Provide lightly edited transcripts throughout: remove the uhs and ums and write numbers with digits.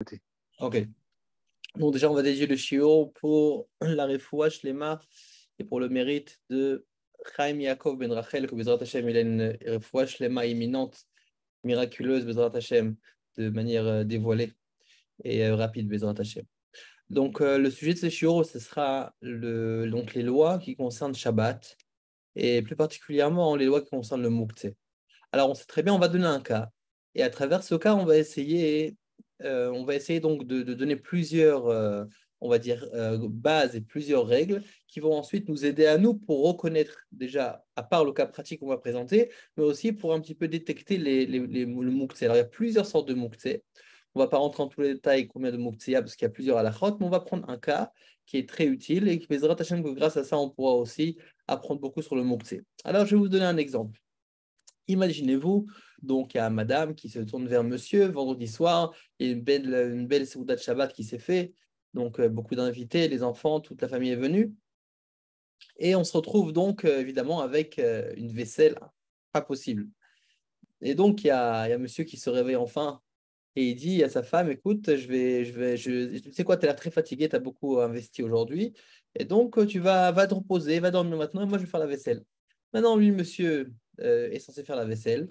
Ok. Donc déjà, on va dédier le shiur pour la refoua shlema et pour le mérite de Chaim Yaakov ben Rachel, que Bezrat Hashem, il a une refoua shlema imminente, miraculeuse, Bezrat Hashem, de manière dévoilée et rapide, Bezrat Hashem. Donc le sujet de ce shiur, ce sera donc les lois qui concernent Shabbat et plus particulièrement les lois qui concernent le Mouktsé. Alors on sait très bien, on va donner un cas et à travers ce cas, on va essayer donc de donner plusieurs, on va dire, bases et plusieurs règles qui vont ensuite nous aider à nous pour reconnaître déjà, à part le cas pratique qu'on va présenter, mais aussi pour un petit peu détecter le mouktsé. Alors, il y a plusieurs sortes de mouktsé. On ne va pas rentrer dans tous les détails combien de mouktsé il y a parce qu'il y a plusieurs halachot, mais on va prendre un cas qui est très utile et qui Bezrat Hashem, que grâce à ça, on pourra aussi apprendre beaucoup sur le mouktsé. Alors, je vais vous donner un exemple. Imaginez-vous, donc il y a madame qui se tourne vers monsieur vendredi soir, il y a une belle Seudat de Shabbat qui s'est fait, donc beaucoup d'invités, les enfants, toute la famille est venue, et on se retrouve donc évidemment avec une vaisselle pas possible. Et donc il y a monsieur qui se réveille enfin et il dit à sa femme, écoute, tu sais quoi, tu as l'air très fatigué, tu as beaucoup investi aujourd'hui, et donc va te reposer, va dormir maintenant, et moi je vais faire la vaisselle. Maintenant, lui, monsieur est censé faire la vaisselle.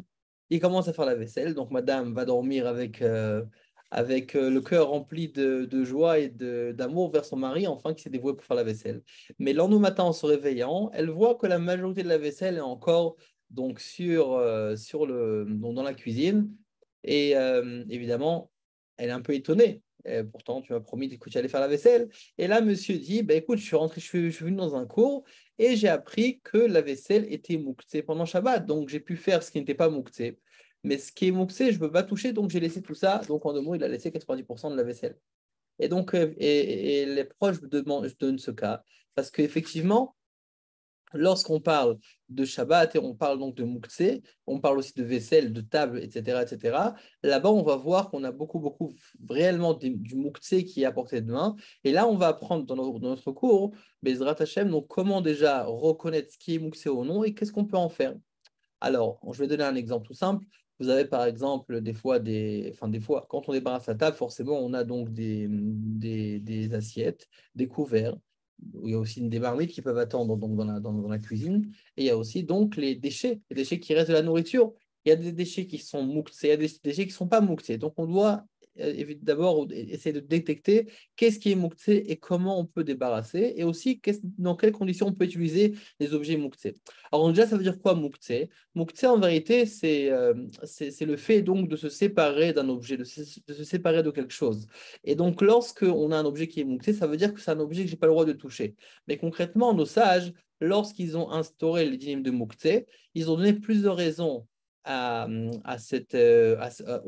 Il commence à faire la vaisselle, donc madame va dormir avec le cœur rempli de joie et d'amour vers son mari, enfin, qui s'est dévoué pour faire la vaisselle. Mais le lendemain matin, en se réveillant, elle voit que la majorité de la vaisselle est encore donc donc dans la cuisine. Et évidemment, elle est un peu étonnée. Pourtant, tu m'as promis que tu allais faire la vaisselle. Et là, monsieur dit, bah, écoute, je suis venu dans un cours et j'ai appris que la vaisselle était mouktsé pendant Shabbat. Donc, j'ai pu faire ce qui n'était pas mouktsé. Mais ce qui est mouktsé, je ne peux pas toucher, donc j'ai laissé tout ça. Donc, en deux mots, il a laissé 90% de la vaisselle. Et donc, et les proches me demandent, je donne ce cas, parce qu'effectivement, lorsqu'on parle de Shabbat et on parle donc de Mouktsé, on parle aussi de vaisselle, de table, etc., etc. Là-bas, on va voir qu'on a beaucoup réellement du Mouktsé qui est à portée de main. Et là, on va apprendre dans notre cours, Bezrat Hashem, donc comment déjà reconnaître ce qui est Mouktsé ou non et qu'est-ce qu'on peut en faire. Alors, je vais donner un exemple tout simple. Vous avez par exemple des fois, quand on débarrasse la table, forcément, on a donc des assiettes, des couverts. Il y a aussi des marmites qui peuvent attendre donc dans la cuisine. Et il y a aussi donc les déchets qui restent de la nourriture. Il y a des déchets qui sont mouxés, il y a des déchets qui ne sont pas mouxés. Donc, on doit d'abord essayer de détecter qu'est-ce qui est mouxé et comment on peut débarrasser. Et aussi, dans quelles conditions on peut utiliser les objets mouxés. Alors, déjà, ça veut dire quoi mouxé? Muktzeh, en vérité, c'est le fait donc de se séparer d'un objet, de se séparer de quelque chose. Et donc, lorsque on a un objet qui est muktzeh, ça veut dire que c'est un objet que je n'ai pas le droit de toucher. Mais concrètement, nos sages, lorsqu'ils ont instauré les dîmes de muktzeh, ils ont donné plusieurs raisons au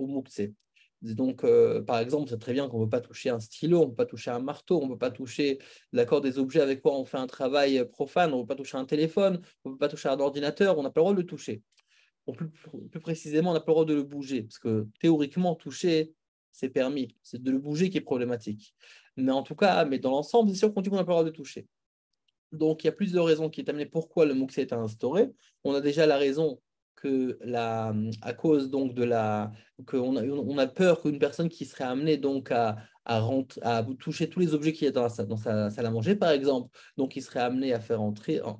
muktzeh. Donc, par exemple, c'est très bien qu'on ne peut pas toucher un stylo, on ne peut pas toucher un marteau, on ne peut pas toucher des objets avec quoi on fait un travail profane, on ne peut pas toucher un téléphone, on ne peut pas toucher un ordinateur, on n'a pas le droit de le toucher. Plus précisément, on n'a pas le droit de le bouger, parce que théoriquement, toucher, c'est permis. C'est de le bouger qui est problématique. Mais en tout cas, mais dans l'ensemble, c'est sûr qu'on dit qu'on n'a pas le droit de toucher. Donc, il y a plusieurs raisons qui est amenées pourquoi le MOOC est instauré. On a déjà la raison à cause donc on a peur qu'une personne qui serait amenée donc à toucher tous les objets qu'il y a dans sa salle à manger, par exemple, donc il serait amené à faire entrer, à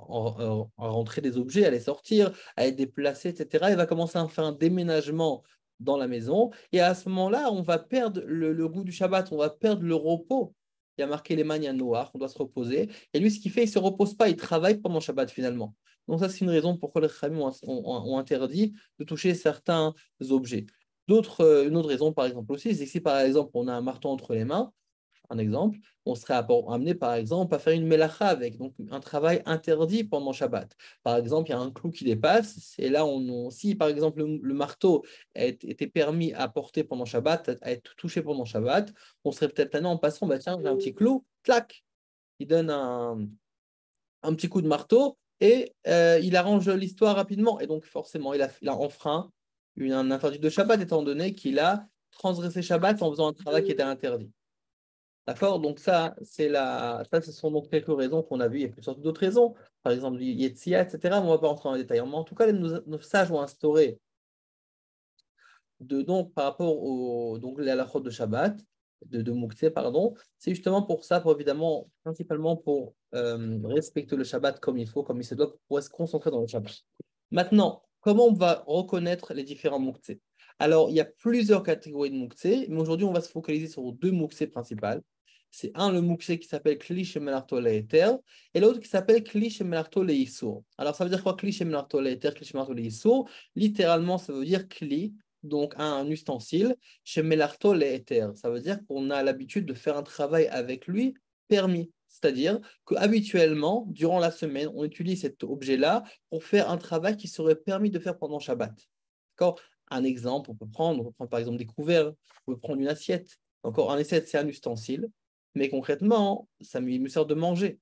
rentrer des objets, à les sortir, à être déplacé, etc. Il va commencer à faire un déménagement dans la maison. Et à ce moment-là, on va perdre le goût du Shabbat, on va perdre le repos. Il y a marqué les manias noirs, on doit se reposer. Et lui, ce qu'il fait, il ne se repose pas, il travaille pendant Shabbat finalement. Donc ça, c'est une raison pourquoi les Khamim ont interdit de toucher certains objets. Une autre raison, par exemple, aussi, c'est que si, par exemple, on a un marteau entre les mains, un exemple, on serait amené, par exemple, à faire une melacha avec, donc un travail interdit pendant Shabbat. Par exemple, il y a un clou qui dépasse, et là, si, par exemple, le marteau était permis à porter pendant Shabbat, à être touché pendant Shabbat, on serait peut-être allé en passant, bah, tiens, j'ai un petit clou, clac, il donne un petit coup de marteau et il arrange l'histoire rapidement. Et donc, forcément, il a enfreint un interdit de Shabbat, étant donné qu'il a transgressé Shabbat en faisant un travail qui était interdit. D'accord? Donc, ça, ce sont donc quelques raisons qu'on a vues. Il y a surtout d'autres raisons, par exemple, Yetzia, etc. Mais on ne va pas rentrer en détail. Mais en tout cas, nos sages ont instauré donc, par rapport donc, les halachot de Shabbat, de Mouktsé, pardon, c'est justement pour ça, pour évidemment, principalement pour respecter le Shabbat comme il faut, comme il se doit, pour se concentrer dans le Shabbat. Maintenant, comment on va reconnaître les différents Mouktsé? Alors, il y a plusieurs catégories de Mouktsé, mais aujourd'hui, on va se focaliser sur deux Mouktsé principales. C'est un, le Mouktsé qui s'appelle Kli Shemelarto Le'eter, et l'autre qui s'appelle Kli Shemelarto Le'isur. Alors, ça veut dire quoi, Kli Shemelarto Le'eter, Kli Shemelarto Le'isur? Littéralement, ça veut dire Kli, donc un ustensile, chez Melarto Le'eter. Ça veut dire qu'on a l'habitude de faire un travail avec lui permis. C'est-à-dire qu'habituellement, durant la semaine, on utilise cet objet-là pour faire un travail qui serait permis de faire pendant Shabbat. D'accord? Un exemple, on peut prendre par exemple des couverts, on peut prendre une assiette. Encore, un assiette, c'est un ustensile, mais concrètement, ça me sert de manger.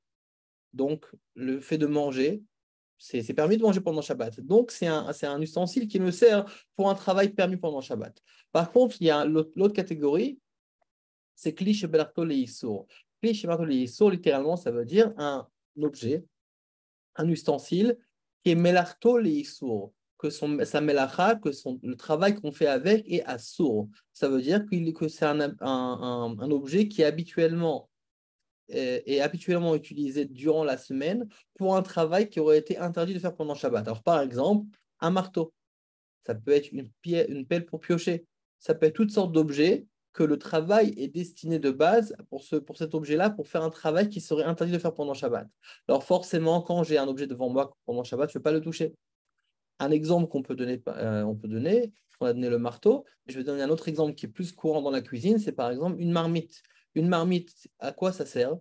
Donc, le fait de manger, c'est permis de manger pendant Shabbat. Donc, c'est un ustensile qui me sert pour un travail permis pendant Shabbat. Par contre, il y a l'autre catégorie, c'est Kli Shebelarto Le'isur. Kli Shebelarto Le'isur, littéralement, ça veut dire un objet, un ustensile qui est Melarto Le'isur, que sa melacha, le travail qu'on fait avec est assour. Ça veut dire que c'est un objet qui est habituellement utilisé durant la semaine pour un travail qui aurait été interdit de faire pendant Shabbat. Alors, par exemple, un marteau, ça peut être une pelle pour piocher, ça peut être toutes sortes d'objets que le travail est destiné de base pour cet objet-là, pour faire un travail qui serait interdit de faire pendant Shabbat. Alors forcément, quand j'ai un objet devant moi pendant Shabbat, je ne vais pas le toucher. Un exemple qu'on peut donner, on a donné le marteau, je vais donner un autre exemple qui est plus courant dans la cuisine, c'est par exemple une marmite. Une marmite, à quoi ça sert?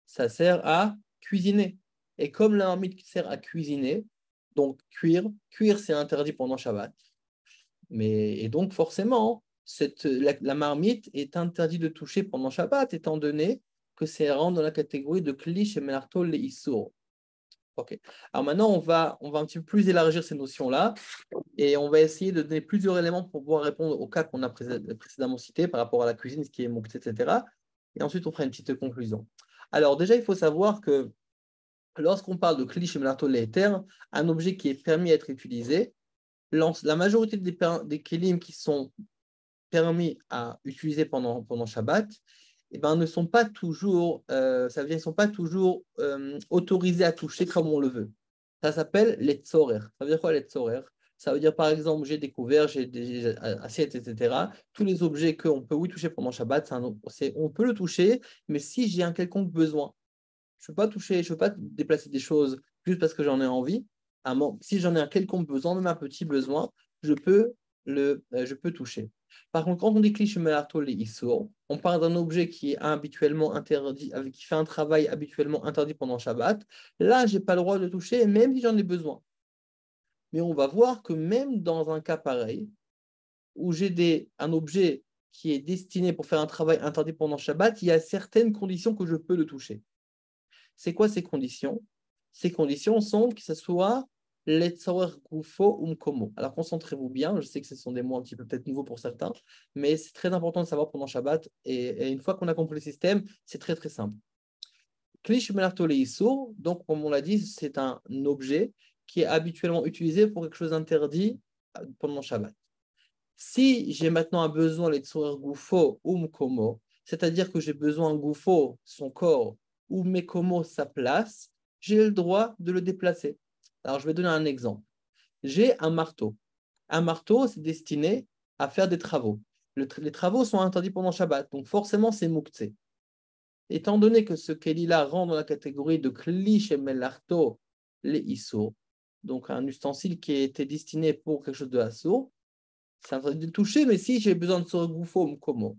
Ça sert à cuisiner. Et comme la marmite sert à cuisiner, donc cuire c'est interdit pendant Shabbat. Et donc forcément, la marmite est interdite de toucher pendant Shabbat, étant donné que c'est rentre dans la catégorie de Kli Shemelarto Le'isur. Ok. Alors maintenant, on va un petit peu plus élargir ces notions-là et on va essayer de donner plusieurs éléments pour pouvoir répondre aux cas qu'on a précédemment cités par rapport à la cuisine, ce qui est Mouktsé, etc. Et ensuite, on fera une petite conclusion. Alors déjà, il faut savoir que lorsqu'on parle de Kli Shemelarto Le'eter, un objet qui est permis d'être utilisé, la majorité des kelim qui sont permis à utiliser pendant Shabbat, eh ben, ne sont pas toujours, ça veut dire, ils sont pas toujours autorisés à toucher comme on le veut. Ça s'appelle les tzorer. Ça veut dire quoi les tzorer? Ça veut dire par exemple, j'ai des couverts, j'ai des assiettes, etc. Tous les objets qu'on peut oui toucher pendant Shabbat, on peut le toucher, mais si j'ai un quelconque besoin, je ne peux pas toucher, je ne peux pas déplacer des choses juste parce que j'en ai envie. Si j'en ai un quelconque besoin, même un petit besoin, je peux toucher. Par contre, quand on dit cliché melarto les issour, on parle d'un objet qui est habituellement interdit, qui fait un travail habituellement interdit pendant Shabbat. Là, je n'ai pas le droit de toucher, même si j'en ai besoin. Mais on va voir que même dans un cas pareil, où j'ai un objet qui est destiné pour faire un travail interdit pendant Shabbat, il y a certaines conditions que je peux le toucher. C'est quoi ces conditions? Ces conditions sont que ce soit l'etzorer gufo ou mkomo. Alors concentrez-vous bien, je sais que ce sont des mots un petit peu peut-être nouveaux pour certains, mais c'est très important de savoir pendant Shabbat. Et une fois qu'on a compris le système, c'est très très simple. Klish melarto leisur, donc comme on l'a dit, c'est un objet qui est habituellement utilisé pour quelque chose d'interdit pendant Shabbat. Si j'ai maintenant un besoin l'etzorer gufo ou mkomo, c'est-à-dire que j'ai besoin gufo, son corps, ou mekomo, sa place, j'ai le droit de le déplacer. Alors, je vais donner un exemple. J'ai un marteau. Un marteau, c'est destiné à faire des travaux. Les travaux sont interdits pendant Shabbat, donc forcément, c'est Mouktsé. Étant donné que ce Keli-là rentre dans la catégorie de Kli Shemelarto les Issour, donc un ustensile qui a été destiné pour quelque chose de Assour, c'est interdit de le toucher, mais si j'ai besoin de ce regoufo, comment?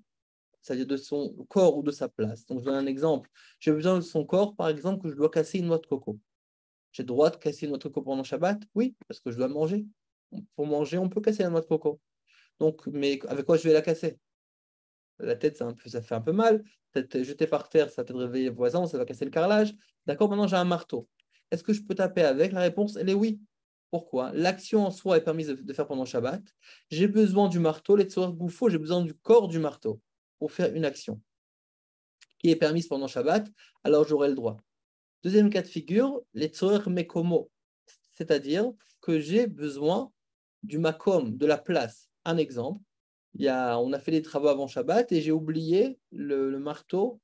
C'est-à-dire de son corps ou de sa place. Donc, je donne un exemple. J'ai besoin de son corps, par exemple, que je dois casser une noix de coco. J'ai le droit de casser une noix de coco pendant Shabbat? Oui, parce que je dois manger. Pour manger, on peut casser la noix de coco. Donc, mais avec quoi je vais la casser? La tête, ça fait un peu mal. Peut-être jeter par terre, ça peut réveiller les voisins, ça va casser le carrelage. D'accord, maintenant j'ai un marteau. Est-ce que je peux taper avec? La réponse, elle est oui. Pourquoi? L'action en soi est permise de faire pendant Shabbat. J'ai besoin du marteau, les tzorer goufo, j'ai besoin du corps du marteau pour faire une action qui est permise pendant Shabbat, alors j'aurai le droit. Deuxième cas de figure, les tzorer mekomo, c'est-à-dire que j'ai besoin du makom, de la place. Un exemple, On a fait des travaux avant Shabbat et j'ai oublié le marteau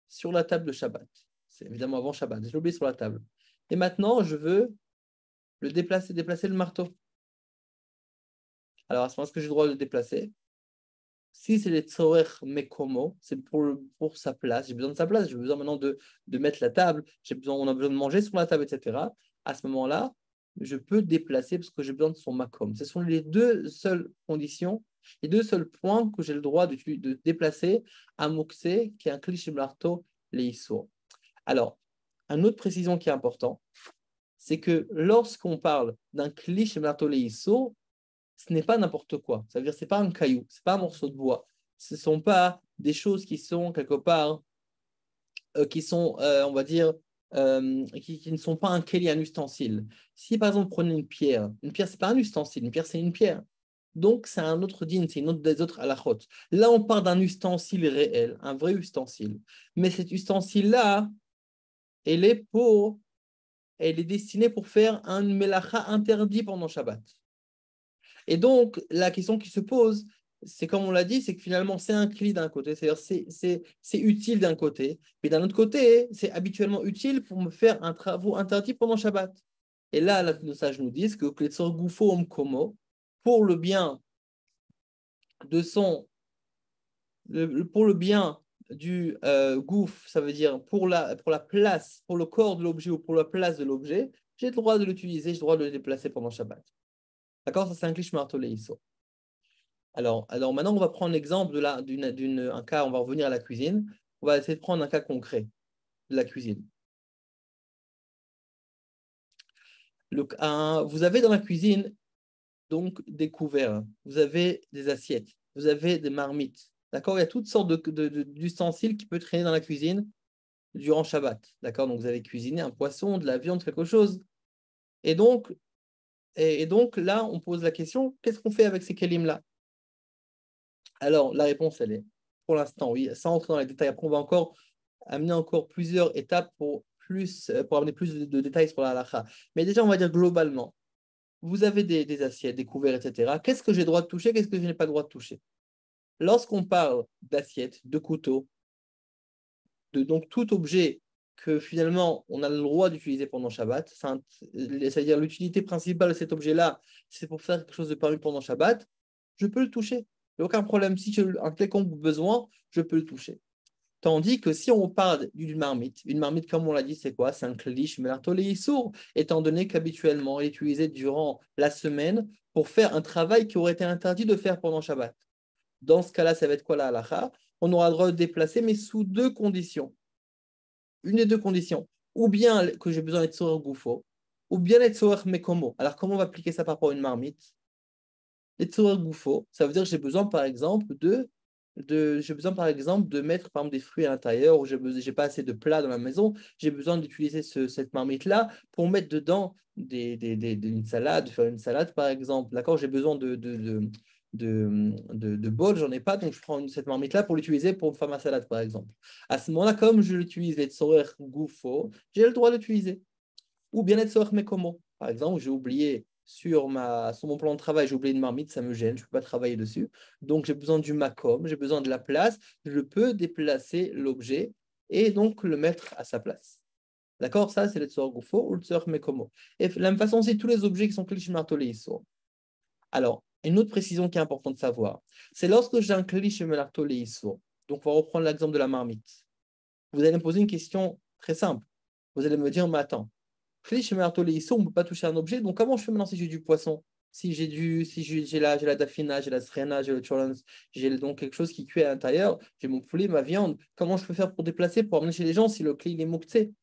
sur la table de Shabbat. C'est évidemment avant Shabbat, je l'ai oublié sur la table. Et maintenant, je veux le déplacer le marteau. Alors, à ce moment, est-ce que j'ai le droit de le déplacer? Si c'est les tzorer mekomo, c'est pour sa place, j'ai besoin de sa place, j'ai besoin maintenant de mettre la table, on a besoin de manger sur la table, etc. À ce moment-là, je peux déplacer parce que j'ai besoin de son makom. Ce sont les deux seules conditions, les deux seuls points que j'ai le droit de déplacer à Moukse, qui est un cliché marteau, les issour. Alors, une autre précision qui est importante, c'est que lorsqu'on parle d'un cliché marteau, les issour, ce n'est pas n'importe quoi. Ça veut dire que ce n'est pas un caillou, ce n'est pas un morceau de bois. Ce ne sont pas des choses qui sont quelque part, qui sont, on va dire, qui ne sont pas un keli, un ustensile. Si par exemple, vous prenez une pierre, ce n'est pas un ustensile, une pierre, c'est une pierre. Donc, c'est un autre din, c'est une autre des autres halachot. Là, on parle d'un ustensile réel, un vrai ustensile. Mais cet ustensile-là, elle est destinée pour faire un melacha interdit pendant Shabbat. Et donc, la question qui se pose, c'est comme on l'a dit, c'est que finalement, c'est un cli d'un côté, c'est-à-dire c'est utile d'un côté, mais d'un autre côté, c'est habituellement utile pour me faire un travail interdit pendant Shabbat. Et là, nos sages nous disent que Kletzor Gufo Omkomo, pour le bien de pour le bien du gouffre, ça veut dire pour la place, pour le corps de l'objet ou pour la place de l'objet, j'ai le droit de l'utiliser, j'ai le droit de le déplacer pendant Shabbat. D'accord? Ça, c'est un cliché marteau iso. Alors maintenant, on va prendre l'exemple d'un cas, on va revenir à la cuisine. On va essayer de prendre un cas concret de la cuisine. Vous avez dans la cuisine donc des couverts, vous avez des assiettes, vous avez des marmites. D'accord? Il y a toutes sortes d'ustensiles qui peuvent traîner dans la cuisine durant Shabbat. D'accord? Donc vous avez cuisiné un poisson, de la viande, quelque chose. Et donc, donc là, on pose la question, qu'est-ce qu'on fait avec ces kelim-là? Alors, la réponse, elle est, pour l'instant, oui, sans entrer dans les détails. Après, on va encore amener encore plusieurs étapes pour amener plus de détails sur la halakha. Mais déjà, on va dire globalement, vous avez des assiettes, des couverts, etc. Qu'est-ce que j'ai le droit de toucher? Qu'est-ce que je n'ai pas le droit de toucher? Lorsqu'on parle d'assiettes, de couteaux, de donc tout objet que finalement on a le droit d'utiliser pendant Shabbat, c'est-à-dire l'utilité principale de cet objet-là, c'est pour faire quelque chose de permis pendant Shabbat, je peux le toucher. Il n'y a aucun problème. Si j'ai un quelconque besoin, je peux le toucher. Tandis que si on parle d'une marmite, une marmite, comme on l'a dit, c'est quoi? C'est un klish melartolé sourd, étant donné qu'habituellement, elle est utilisée durant la semaine pour faire un travail qui aurait été interdit de faire pendant Shabbat. Dans ce cas-là, ça va être quoi la halakha? On aura le droit de déplacer, mais sous deux conditions. Une des deux conditions. Ou bien que j'ai besoin d'être sourd goufo, ou bien d'être sourd mekomo. Alors, comment on va appliquer ça par rapport à une marmite? Être sourd goufo, ça veut dire que j'ai besoin, par exemple, j'ai besoin, par exemple, de mettre par exemple, des fruits à l'intérieur, ou j'ai pas assez de plats dans la maison, j'ai besoin d'utiliser cette marmite-là pour mettre dedans une salade, faire une salade, par exemple. D'accord? J'ai besoin de bol, j'en ai pas, donc je prends cette marmite-là pour l'utiliser pour faire ma salade, par exemple. À ce moment-là, comme je l'utilise, les tsorer goufo, j'ai le droit d'utiliser. Ou bien être tsorer mekomo. Par exemple, j'ai oublié sur mon plan de travail, j'ai oublié une marmite, ça me gêne, je ne peux pas travailler dessus. Donc, j'ai besoin du makom, j'ai besoin de la place, je peux déplacer l'objet et donc le mettre à sa place. D'accord? Ça, c'est le tsor goufo ou le tsor mekomo. Et de la même façon, c'est tous les objets qui sont klish martolé iso. Alors, une autre précision qui est importante de savoir, c'est lorsque j'ai un klish martolé iso. Donc, on va reprendre l'exemple de la marmite. Vous allez me poser une question très simple. Vous allez me dire, mais attends, on ne peut pas toucher un objet. Donc, comment je fais maintenant si j'ai du poisson? Si j'ai la dafina, j'ai la srena, j'ai le cholons, j'ai donc quelque chose qui cuit à l'intérieur, j'ai mon poulet, ma viande, comment je peux faire pour déplacer, pour amener chez les gens si le clé il est mouktsé?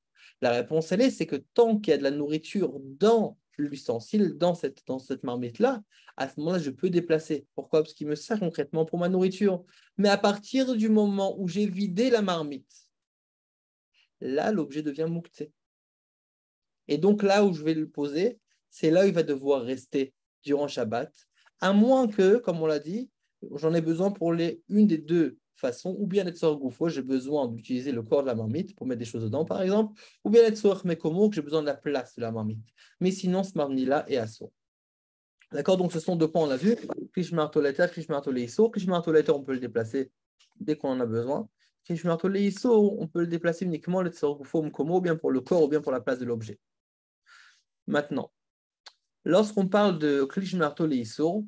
La réponse, elle est, c'est que tant qu'il y a de la nourriture dans l'ustensile, dans cette marmite-là, à ce moment-là, je peux déplacer. Pourquoi? Parce qu'il me sert concrètement pour ma nourriture. Mais à partir du moment où j'ai vidé la marmite, là, l'objet devient mouktsé. Et donc là où je vais le poser, c'est là où il va devoir rester durant Shabbat, à moins que, comme on l'a dit, j'en ai besoin pour une des deux façons, ou bien être sur goufo, j'ai besoin d'utiliser le corps de la marmite pour mettre des choses dedans, par exemple, ou bien être sur mekomo, que j'ai besoin de la place de la marmite. Mais sinon, ce marmite-là est assaut. D'accord, donc ce sont deux points, on l'a vu. Klish martoleter, klish martoleiso. Klish martoleter, on peut le déplacer dès qu'on en a besoin. Klish martoleiso, on peut le déplacer uniquement le tsorgufo mkomo, ou bien pour le corps, ou bien pour la place de l'objet. Maintenant, lorsqu'on parle de klish martoleiso,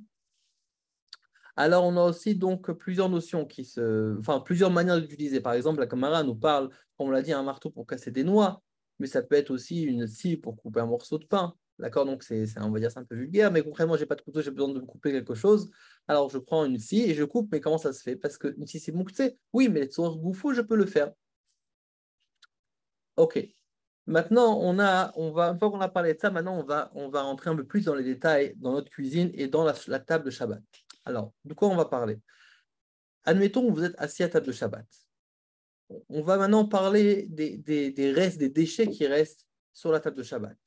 alors on a aussi donc plusieurs notions enfin plusieurs manières d'utiliser. Par exemple, la Gemara nous parle, comme on l'a dit, un marteau pour casser des noix, mais ça peut être aussi une scie pour couper un morceau de pain. D'accord, donc on va dire c'est un peu vulgaire, mais concrètement, j'ai pas de couteau, j'ai besoin de couper quelque chose. Alors je prends une scie et je coupe, mais comment ça se fait? Parce qu'une scie c'est mouktsé. Oui, mais sur goufou, je peux le faire. Ok. Maintenant, une fois qu'on a parlé de ça, maintenant on va rentrer un peu plus dans les détails dans notre cuisine et dans la table de Shabbat. Alors, de quoi on va parler? Admettons que vous êtes assis à table de Shabbat. On va maintenant parler des restes, des déchets qui restent sur la table de Shabbat.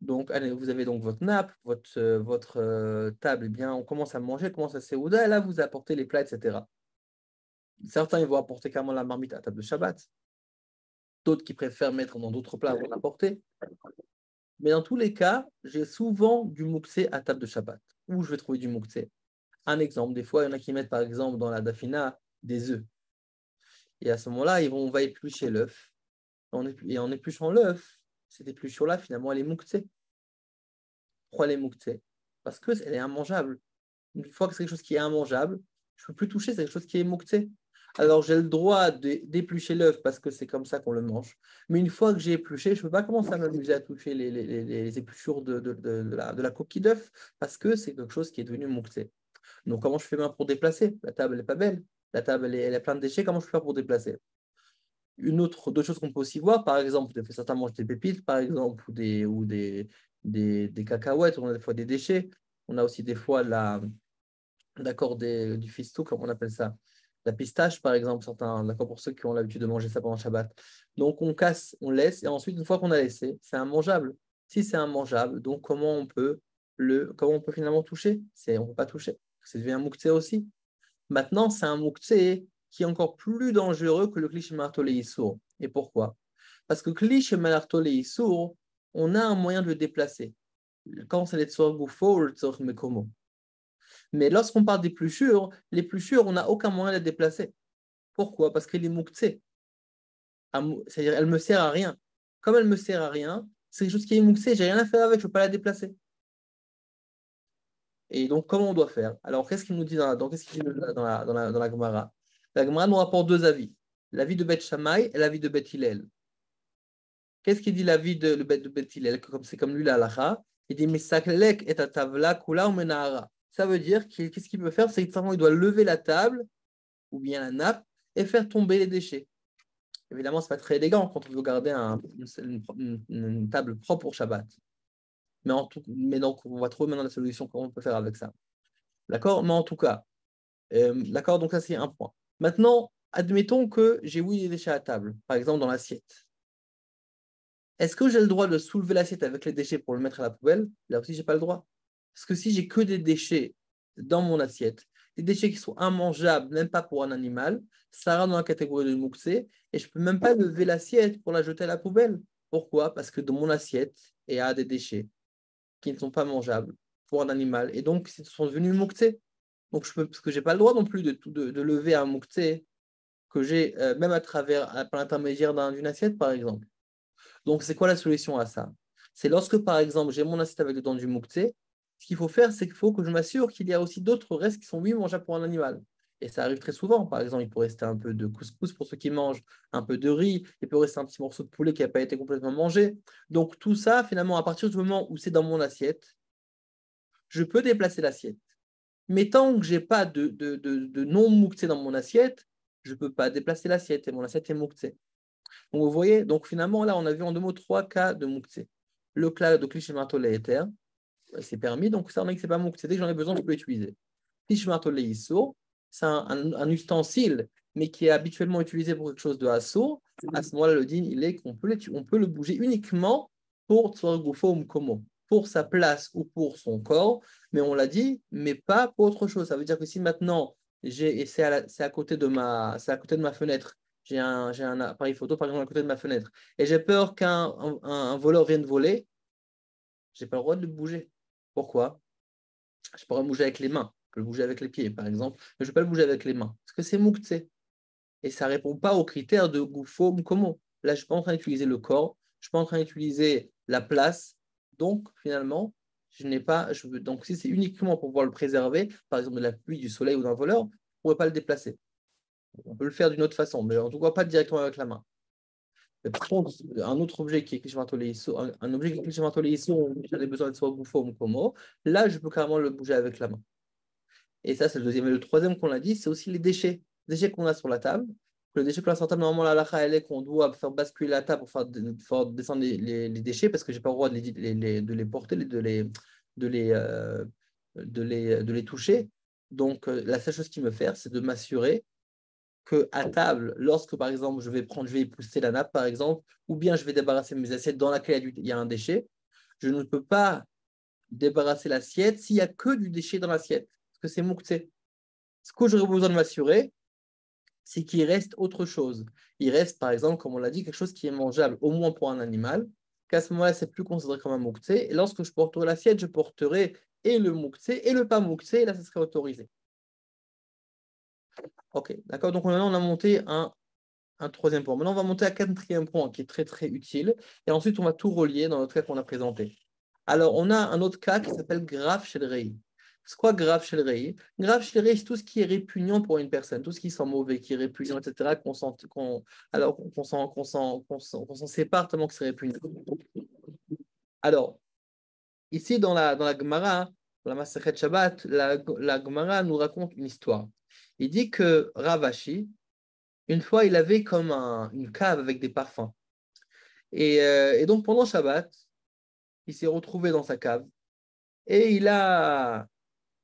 Donc, allez, vous avez donc votre nappe, votre table, eh bien, on commence à manger, on commence à séouda, et là, vous apportez les plats, etc. Certains, ils vont apporter carrément la marmite à la table de Shabbat. D'autres qui préfèrent mettre dans d'autres plats vont l'apporter. Mais dans tous les cas, j'ai souvent du mouksé à table de Shabbat. Où je vais trouver du mouksé? Un exemple, des fois, il y en a qui mettent, par exemple, dans la dafina, des œufs. Et à ce moment-là, on va éplucher l'œuf. Et en épluchant l'œuf, cette épluchure-là, finalement, elle est mouktée. Pourquoi elle est mouktée? Parce qu'elle est immangeable. Une fois que c'est quelque chose qui est immangeable, je ne peux plus toucher, c'est quelque chose qui est mouktée. Alors, j'ai le droit d'éplucher l'œuf parce que c'est comme ça qu'on le mange. Mais une fois que j'ai épluché, je ne peux pas commencer à m'amuser à toucher les épluchures de la coquille d'œuf parce que c'est quelque chose qui est devenu mouktée. Donc, comment je fais pour déplacer? La table, elle n'est pas belle. La table, elle a plein de déchets. Comment je fais pour déplacer? Deux choses qu'on peut aussi voir, par exemple, certains mangent des pépites, par exemple, ou des cacahuètes, on a des fois des déchets. On a aussi des fois du fistou, comme on appelle ça. La pistache, par exemple, certains, d'accord, pour ceux qui ont l'habitude de manger ça pendant Shabbat. Donc, on casse, on laisse, et ensuite, une fois qu'on a laissé, c'est immangeable. Si c'est immangeable, donc comment on peut finalement toucher? On ne peut pas toucher. Ça devient un mouktsé aussi. Maintenant, c'est un mouktsé qui est encore plus dangereux que le klish martolé issour. Et pourquoi? Parce que klish martolé issour, on a un moyen de le déplacer. Quand c'est les tsor goufo ou le tsor mekomo. Mais lorsqu'on parle l'épluchure, on n'a aucun moyen de la déplacer. Pourquoi? Parce qu'elle est mouktsé. C'est-à-dire, elle ne me sert à rien. Comme elle ne me sert à rien, c'est quelque chose qui est mouktsé, j'ai rien à faire avec, je ne peux pas la déplacer. Et donc, comment on doit faire? Alors, qu'est-ce qu'il nous dit qu'est-ce qu'il dit dans la Gemara? La Gemara nous rapporte deux avis. L'avis de Beth Shammai et l'avis de Beth Hillel. Qu'est-ce qu'il dit l'avis de Beth Hillel? C'est comme lui la halacha. Il dit Misaklek et tavla kula ou menahara. Ça veut dire qu'est-ce qu'il peut faire? C'est qu'il doit lever la table ou bien la nappe et faire tomber les déchets. Évidemment, ce n'est pas très élégant quand on veut garder une table propre pour Shabbat. Mais donc, on va trouver maintenant la solution, comment on peut faire avec ça. D'accord? Mais en tout cas, d'accord, donc ça c'est un point. Maintenant, admettons que j'ai oui des déchets à table, par exemple dans l'assiette. Est-ce que j'ai le droit de soulever l'assiette avec les déchets pour le mettre à la poubelle? Là aussi, je n'ai pas le droit. Parce que si j'ai que des déchets dans mon assiette, des déchets qui sont immangeables, même pas pour un animal, ça rentre dans la catégorie de mouxé, et je ne peux même pas lever l'assiette pour la jeter à la poubelle. Pourquoi? Parce que dans mon assiette, il y a des déchets qui ne sont pas mangeables pour un animal, et donc ils sont devenus mouxé. Donc, parce que je n'ai pas le droit non plus de lever un mouxé que j'ai, même par l'intermédiaire d'une assiette, par exemple. Donc, c'est quoi la solution à ça? C'est lorsque, par exemple, j'ai mon assiette avec dedans du mouktsé, ce qu'il faut faire, c'est qu'il faut que je m'assure qu'il y a aussi d'autres restes qui sont, oui, mangeables pour un animal. Et ça arrive très souvent. Par exemple, il peut rester un peu de couscous pour ceux qui mangent, un peu de riz, il peut rester un petit morceau de poulet qui n'a pas été complètement mangé. Donc, tout ça, finalement, à partir du moment où c'est dans mon assiette, je peux déplacer l'assiette. Mais tant que je n'ai pas de non-mouktsé dans mon assiette, je ne peux pas déplacer l'assiette et mon assiette est mouktsé. Donc, vous voyez, donc finalement, là, on a vu en deux mots trois cas de mouktsé. Le cas de cliché marteau éther, c'est permis, donc ça, on a que ce n'est pas mouktsé. Dès que j'en ai besoin, je peux l'utiliser. Cliché marteau isso, c'est un ustensile, mais qui est habituellement utilisé pour quelque chose de assaut. À ce moment-là, le din, il est qu'on peut le bouger uniquement pour Tsorgufo Mkomo, pour sa place ou pour son corps, mais on l'a dit, mais pas pour autre chose. Ça veut dire que si maintenant, c'est à côté de ma fenêtre, j'ai un appareil photo, par exemple, à côté de ma fenêtre, et j'ai peur qu'un voleur vienne voler, j'ai pas le droit de le bouger. Pourquoi? Je pourrais bouger avec les mains, je peux le bouger avec les pieds, par exemple, mais je ne peux pas le bouger avec les mains, parce que c'est Moukhtse. Et ça ne répond pas aux critères de Gufo Mkomo. Là, je ne suis pas en train d'utiliser le corps, je ne suis pas en train d'utiliser la place. Donc, finalement, je n'ai pas. Donc, si c'est uniquement pour pouvoir le préserver, par exemple de la pluie, du soleil ou d'un voleur, on ne pourrait pas le déplacer. On peut le faire d'une autre façon, mais en tout cas pas directement avec la main. Mais par contre, un autre objet qui est un objet qui est cliché, j'avais besoin de soit Gufo ou Mkomo, là, je peux carrément le bouger avec la main. Et ça, c'est le deuxième. Et le troisième qu'on a dit, c'est aussi les déchets. Les déchets qu'on a sur la table. Le déchet qu'on a sur la table, normalement, la halakha, elle est qu'on doit faire basculer la table pour faire descendre les déchets parce que je n'ai pas le droit de les porter, de les toucher. Donc, la seule chose qu'il me fait, c'est de m'assurer qu'à table, lorsque, par exemple, je vais épousseter la nappe, par exemple, ou bien je vais débarrasser mes assiettes dans laquelle il y a un déchet, je ne peux pas débarrasser l'assiette s'il n'y a que du déchet dans l'assiette. Parce que c'est mouktsé. Ce que j'aurais besoin de m'assurer, c'est qu'il reste autre chose. Il reste, par exemple, comme on l'a dit, quelque chose qui est mangeable, au moins pour un animal, qu'à ce moment-là, c'est plus considéré comme un mouktsé. Et lorsque je porterai l'assiette, je porterai et le mouktsé et le pas mouktsé, et là, ça serait autorisé. Ok, d'accord. Donc maintenant, on a monté un troisième point. Maintenant, on va monter à un quatrième point qui est très, très utile. Et ensuite, on va tout relier dans notre cas qu'on a présenté. Alors, on a un autre cas qui s'appelle grave chez le rei. C'est quoi grave chez le rei? Grave chez le rei, c'est tout ce qui est répugnant pour une personne, tout ce qui sent mauvais, qui est répugnant, etc., qu'on s'en sépare tellement que c'est répugnant. Alors, ici, dans la Gemara, dans la Masechet Shabbat, la Gemara nous raconte une histoire. Il dit que Ravashi, une fois, il avait comme une cave avec des parfums. Et donc, pendant Shabbat, il s'est retrouvé dans sa cave et il a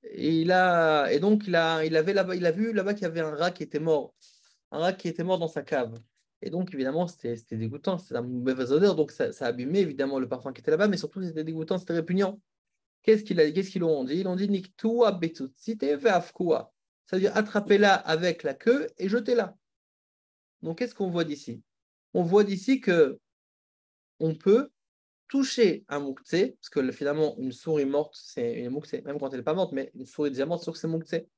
vu là-bas qu'il y avait un rat qui était mort, un rat qui était mort dans sa cave. Et donc, évidemment, c'était dégoûtant, c'était une mauvaise odeur, donc ça abîmait évidemment le parfum qui était là-bas, mais surtout, c'était dégoûtant, c'était répugnant. Qu'est-ce qu'ils ont dit? Ils ont dit Niktua betsutsite ve'afkua. Ça veut dire attrapez-la avec la queue et jetez-la. Donc, qu'est-ce qu'on voit d'ici? On voit d'ici que on peut toucher un mouktsé, parce que finalement, une souris morte, c'est une mouktsé, même quand elle n'est pas morte, mais une souris déjà morte, c'est sûr que c'est mouktsé.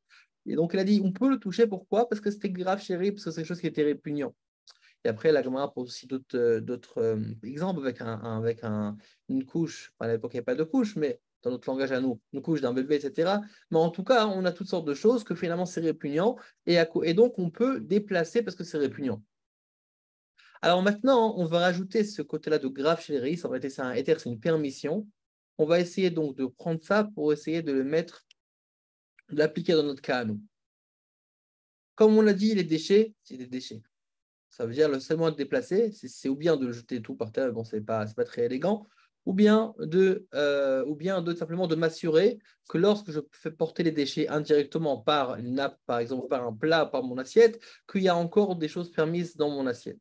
Et donc, elle a dit, on peut le toucher, pourquoi? Parce que c'était grave chéri, parce que c'est quelque chose qui était répugnant. Et après, la Gemara pose aussi d'autres exemples avec une couche. Enfin, à l'époque, il n'y avait pas de couche, mais dans notre langage à nous, une couche d'un bébé, etc. Mais en tout cas, on a toutes sortes de choses que finalement, c'est répugnant. Et donc, on peut déplacer parce que c'est répugnant. Alors maintenant, on va rajouter ce côté-là de grave chez les reis. Ça va être un éther, c'est une permission. On va essayer donc de prendre ça pour essayer de le mettre, de l'appliquer dans notre cas à nous. Comme on l'a dit, les déchets, c'est des déchets. Ça veut dire le seul moyen de déplacer, c'est ou bien de jeter tout par terre, bon, c'est pas très élégant, ou bien de simplement de m'assurer que lorsque je fais porter les déchets indirectement par une nappe, par exemple, par un plat, par mon assiette, qu'il y a encore des choses permises dans mon assiette.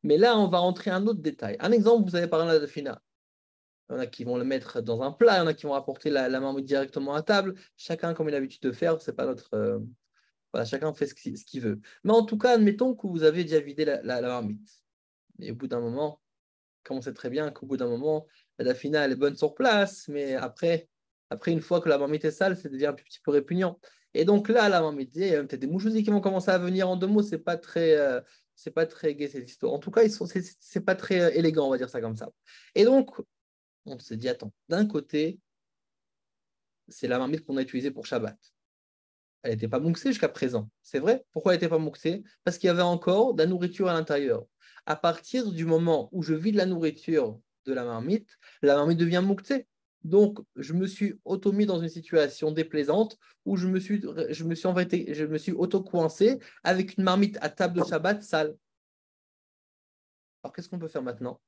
Mais là, on va rentrer un autre détail. Un exemple, vous avez parlé de fina. Il y en a qui vont le mettre dans un plat, il y en a qui vont apporter la marmite directement à table. Chacun comme il a l'habitude de faire, c'est pas notre. Voilà, chacun fait ce qu'il veut. Mais en tout cas, admettons que vous avez déjà vidé la marmite. Et au bout d'un moment, comme on sait très bien qu'au bout d'un moment, la fina, elle est bonne sur place, mais après une fois que la marmite est sale, ça devient un petit peu répugnant. Et donc là, la marmite, il y a peut-être des mouches aussi qui vont commencer à venir en deux mots, c'est pas très gai cette histoire. En tout cas, c'est pas très élégant, on va dire ça comme ça. Et donc, on s'est dit, attends, d'un côté, c'est la marmite qu'on a utilisée pour Shabbat. Elle n'était pas mouxée jusqu'à présent. C'est vrai. Pourquoi elle n'était pas mouxée? Parce qu'il y avait encore de la nourriture à l'intérieur. À partir du moment où je vide la nourriture de la marmite devient mouxée. Donc, je me suis auto-mis dans une situation déplaisante où je me suis auto-coincé avec une marmite à table de Shabbat sale. Alors, qu'est-ce qu'on peut faire maintenant?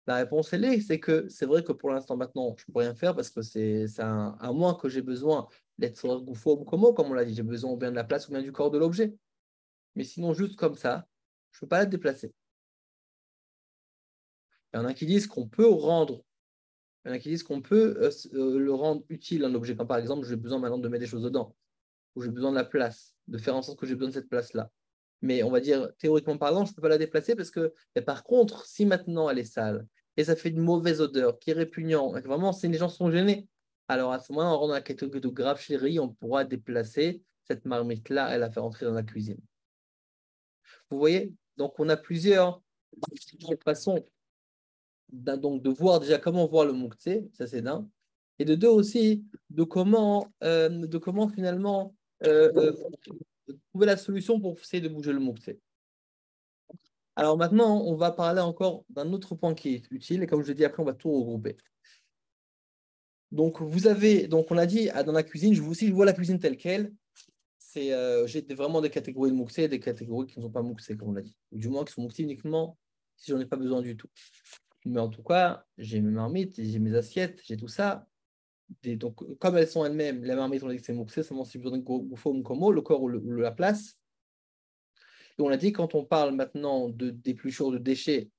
La réponse, elle est, c'est que c'est vrai que pour l'instant, maintenant, je ne peux rien faire parce que c'est à moins que j'ai besoin d'être sur Goufo ou Komo, comme on l'a dit, j'ai besoin ou bien de la place ou bien du corps de l'objet. Mais sinon, juste comme ça, je ne peux pas la déplacer. Il y en a qui disent qu'on peut rendre, il y en a qui disent qu'on peut le rendre utile, un objet, comme par exemple, j'ai besoin maintenant de mettre des choses dedans, ou j'ai besoin de la place, de faire en sorte que j'ai besoin de cette place-là. Mais on va dire, théoriquement parlant, je ne peux pas la déplacer parce que, mais par contre, si maintenant elle est sale et ça fait une mauvaise odeur, qui est répugnant, et que vraiment, si les gens sont gênés, Alors à ce moment-là, on rentre dans la catégorie de grave chérie, on pourra déplacer cette marmite-là et la faire entrer dans la cuisine. Vous voyez? Donc on a plusieurs façons donc de voir déjà comment voir le mouktsé, ça c'est d'un, et de deux aussi de comment finalement trouver la solution pour essayer de bouger le mouktsé. Alors maintenant, on va parler encore d'un autre point qui est utile, et comme je l'ai dit, après on va tout regrouper. Donc donc on a dit dans la cuisine, si je vois la cuisine telle qu'elle, j'ai vraiment des catégories de mouxé et des catégories qui ne sont pas mouxées, comme on l'a dit. Ou du moins qui sont mouxées uniquement si j'en ai pas besoin du tout. Mais en tout cas, j'ai mes marmites, j'ai mes assiettes, j'ai tout ça. Donc, comme elles sont elles-mêmes, les marmites, on a dit que c'est mouxé, seulement si j'ai besoin de goufo ou le corps ou la place. Et on a dit, quand on parle maintenant d'épluchures de déchets,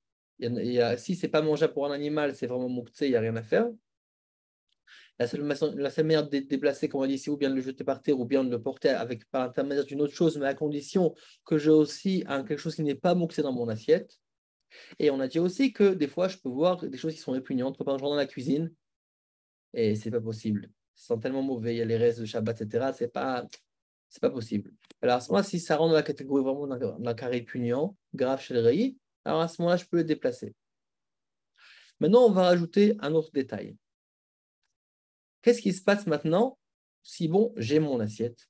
si c'est pas mangeable pour un animal, c'est vraiment mouxé, il n'y a rien à faire. La seule manière de déplacer, comme on dit ici, ou bien de le jeter par terre, ou bien de le porter par l'intermédiaire d'une autre chose, mais à condition que j'ai aussi quelque chose qui n'est pas mouxé dans mon assiette. Et on a dit aussi que des fois, je peux voir des choses qui sont répugnantes. Par exemple, je rentre dans la cuisine et c'est pas possible. Ça sent tellement mauvais, il y a les restes de Shabbat, etc. C'est pas possible. Alors à ce moment-là, si ça rentre dans la catégorie vraiment d'un cas répugnant, grave chez le rei, alors à ce moment-là, je peux le déplacer. Maintenant, on va rajouter un autre détail. Qu'est-ce qui se passe maintenant si, bon, j'ai mon assiette,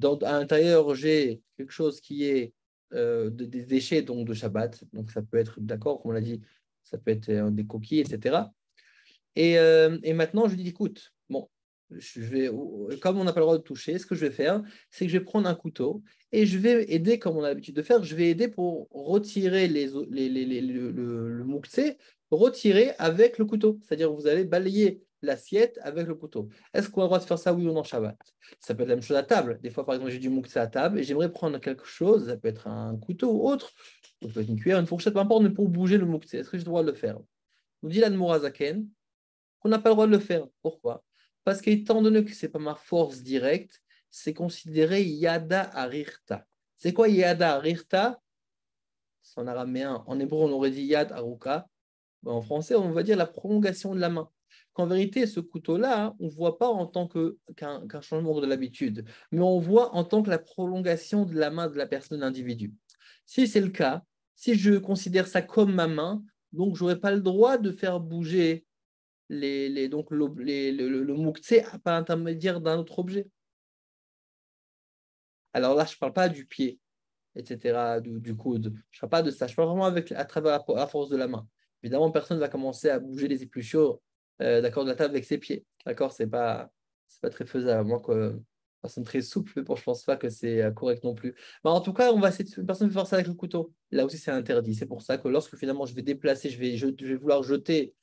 à l'intérieur, j'ai quelque chose qui est des déchets donc de Shabbat, donc ça peut être, d'accord, comme on l'a dit, ça peut être des coquilles, etc. Et maintenant, je dis, écoute, bon, comme on n'a pas le droit de toucher, ce que je vais faire, c'est que je vais prendre un couteau et je vais aider, comme on a l'habitude de faire, je vais aider pour retirer le mouxé, retirer avec le couteau. C'est-à-dire, vous allez balayer l'assiette avec le couteau. Est-ce qu'on a le droit de faire ça, oui ou non, Shabbat? Ça peut être la même chose à table. Des fois, par exemple, j'ai du mouxé à table et j'aimerais prendre quelque chose, ça peut être un couteau ou autre, ça peut être une cuillère, une fourchette, peu importe, mais pour bouger le mouxé. Est-ce que j'ai le droit de le faire? Nous dit l'Admorazaken qu'on n'a pas le droit de le faire. Pourquoi? Parce qu'étant donné que ce n'est pas ma force directe, c'est considéré yada arirta. C'est quoi yada arirta? C'est en araméen. En hébreu, on aurait dit yad aruka. En français, on va dire la prolongation de la main. Qu'en vérité, ce couteau-là, on ne voit pas en tant qu'un changement de l'habitude, mais on voit en tant que la prolongation de la main de la personne, de l'individu. Si c'est le cas, si je considère ça comme ma main, donc je n'aurai pas le droit de faire bouger donc le mouktsé par l'intermédiaire d'un autre objet. Alors là, je ne parle pas du pied, etc., du coude. Je ne parle pas de ça. Je parle vraiment à travers la force de la main. Évidemment, personne ne va commencer à bouger les épluchures d'accord, de la table avec ses pieds. D'accord, c'est pas très faisable. Moi, que personne très souple, mais bon, je ne pense pas que c'est correct non plus. Mais en tout cas, personne ne peut faire ça avec le couteau. Là aussi, c'est interdit. C'est pour ça que lorsque finalement je vais déplacer, je vais vouloir jeter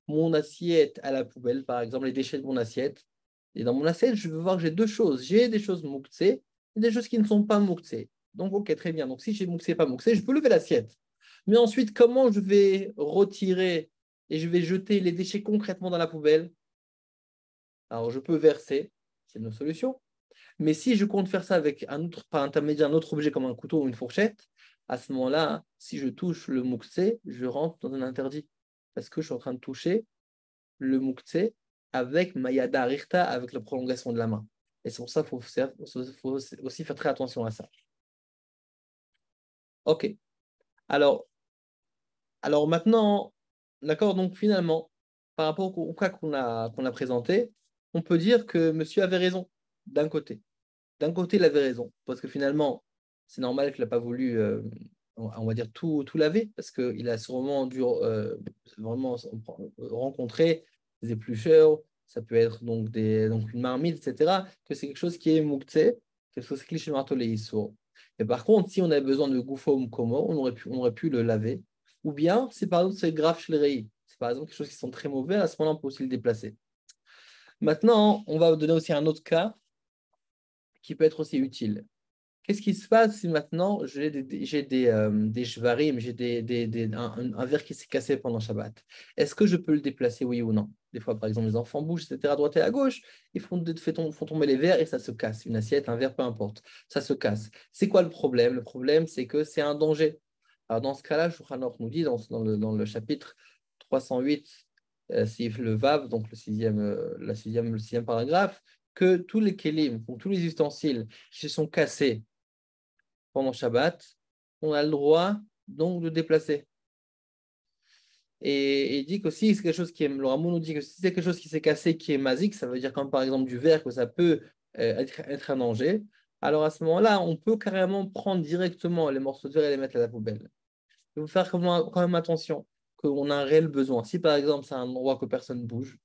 mon assiette à la poubelle, par exemple, les déchets de mon assiette. Et dans mon assiette, je veux voir que j'ai deux choses. J'ai des choses mouxées et des choses qui ne sont pas mouxées. Donc, ok, très bien. Donc, si j'ai mouxé, pas mouxé, je peux lever l'assiette. Mais ensuite, comment je vais retirer et je vais jeter les déchets concrètement dans la poubelle? Alors, je peux verser, c'est une solution. Mais si je compte faire ça avec par intermédiaire d'un autre objet comme un couteau ou une fourchette, à ce moment-là, si je touche le mouxé, je rentre dans un interdit. Parce que je suis en train de toucher le muktzeh avec Mayada Rirta, avec la prolongation de la main. Et c'est pour ça qu'il faut aussi faire très attention à ça. Ok. Alors, maintenant, d'accord, donc finalement, par rapport au cas qu'on a présenté, on peut dire que monsieur avait raison, d'un côté. D'un côté, il avait raison, parce que finalement, c'est normal qu'il n'a pas voulu, on va dire, tout laver, parce qu'il a sûrement dû vraiment rencontrer des éplucheurs, ça peut être donc une marmite, etc., que c'est quelque chose qui est muktzeh, quelque chose qui est chez marteau les Et par contre, si on avait besoin de gouffo ou komo, on aurait pu le laver. Ou bien, si par exemple c'est grave chez c'est par exemple quelque chose qui sont très mauvais, à ce moment-là, on peut aussi le déplacer. Maintenant, on va donner aussi un autre cas qui peut être aussi utile. Qu'est-ce qui se passe si maintenant j'ai des shvarim, un verre qui s'est cassé pendant Shabbat? Est-ce que je peux le déplacer, oui ou non? Des fois, par exemple, les enfants bougent, etc., à droite et à gauche, ils font tomber les verres et ça se casse. Une assiette, un verre, peu importe, ça se casse. C'est quoi le problème? Le problème, c'est que c'est un danger. Alors, dans ce cas-là, Shulchan Aruch nous dit dans le chapitre 308 Sif le Vav, donc le sixième paragraphe, que tous les kelim, donc tous les ustensiles qui se sont cassés pendant Shabbat, on a le droit donc de déplacer. Et il dit qu'aussi, c'est quelque chose qui est, le Ramon nous dit que si c'est quelque chose qui s'est cassé, qui est masique, ça veut dire comme par exemple du verre, que ça peut être un danger. Alors à ce moment-là, on peut carrément prendre directement les morceaux de verre et les mettre à la poubelle. Il faut faire quand même attention qu'on a un réel besoin. Si par exemple c'est un endroit que personne bouge,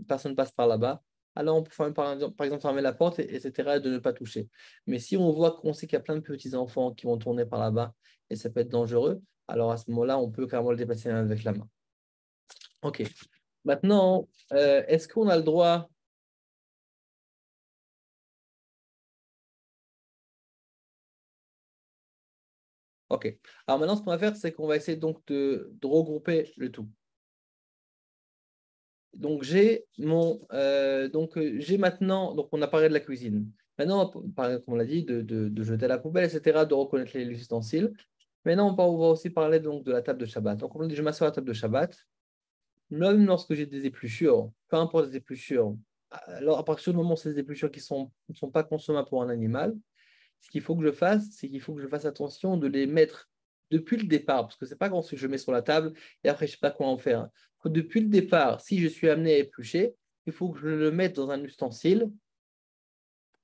personne passe par là-bas, alors on peut par exemple fermer la porte, etc., et de ne pas toucher. Mais si on voit qu'on sait qu'il y a plein de petits enfants qui vont tourner par là-bas et ça peut être dangereux, alors à ce moment-là, on peut carrément le déplacer avec la main. Ok. Maintenant, est-ce qu'on a le droit? Ok. Alors maintenant, ce qu'on va faire, c'est qu'on va essayer donc de regrouper le tout. Donc j'ai maintenant, donc on a parlé de la cuisine. Maintenant, comme on l'a dit, de jeter à la poubelle, etc., de reconnaître les ustensiles. Maintenant, on va aussi parler donc de la table de Shabbat. Donc on a dit, je m'assois à la table de Shabbat. Même lorsque j'ai des épluchures, peu importe les épluchures, alors à partir du moment où c'est des épluchures qui ne sont pas consommables pour un animal, ce qu'il faut que je fasse, c'est qu'il faut que je fasse attention de les mettre depuis le départ, parce que c'est pas quand je mets sur la table et après je sais pas quoi en faire. Depuis le départ, si je suis amené à éplucher, il faut que je le mette dans un ustensile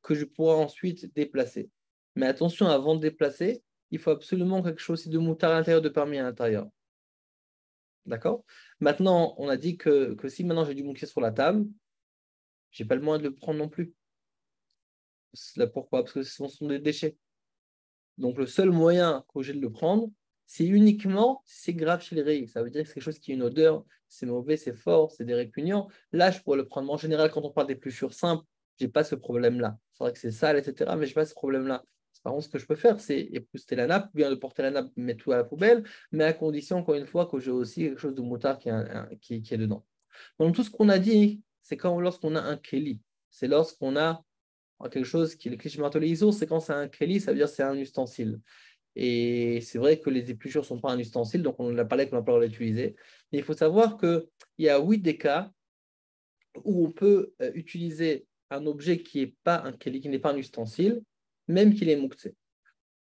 que je pourrai ensuite déplacer. Mais attention, avant de déplacer, il faut absolument quelque chose de moutarde à l'intérieur, de permis à l'intérieur. D'accord? Maintenant, on a dit que si maintenant j'ai du mouxier sur la table, j'ai pas le moyen de le prendre non plus. Pourquoi? Parce que ce sont des déchets. Donc, le seul moyen que j'ai de le prendre, c'est uniquement si c'est grave chez les rayés. Ça veut dire que c'est quelque chose qui a une odeur, c'est mauvais, c'est fort, c'est des répugnants. Là, je pourrais le prendre. Mais en général, quand on parle d'épluchures simples, je n'ai pas ce problème-là. C'est vrai que c'est sale, etc., mais je n'ai pas ce problème-là. Par contre, ce que je peux faire, c'est épousseter la nappe, ou bien de porter la nappe, mettre tout à la poubelle, mais à condition, encore une fois, que j'ai aussi quelque chose de moutarde qui est dedans. Donc, tout ce qu'on a dit, c'est quand lorsqu'on a un keli. C'est lorsqu'on a quelque chose qui est le cliché martelé ISO, c'est quand c'est un keli, ça veut dire que c'est un ustensile. Et c'est vrai que les épluchures ne sont pas un ustensile, donc on en a parlé qu'on n'a pas le droit d'utiliser. Mais il faut savoir qu'il y a 8 des cas où on peut utiliser un objet qui n'est pas un keli, qui n'est pas un ustensile, même qu'il est mouktsé.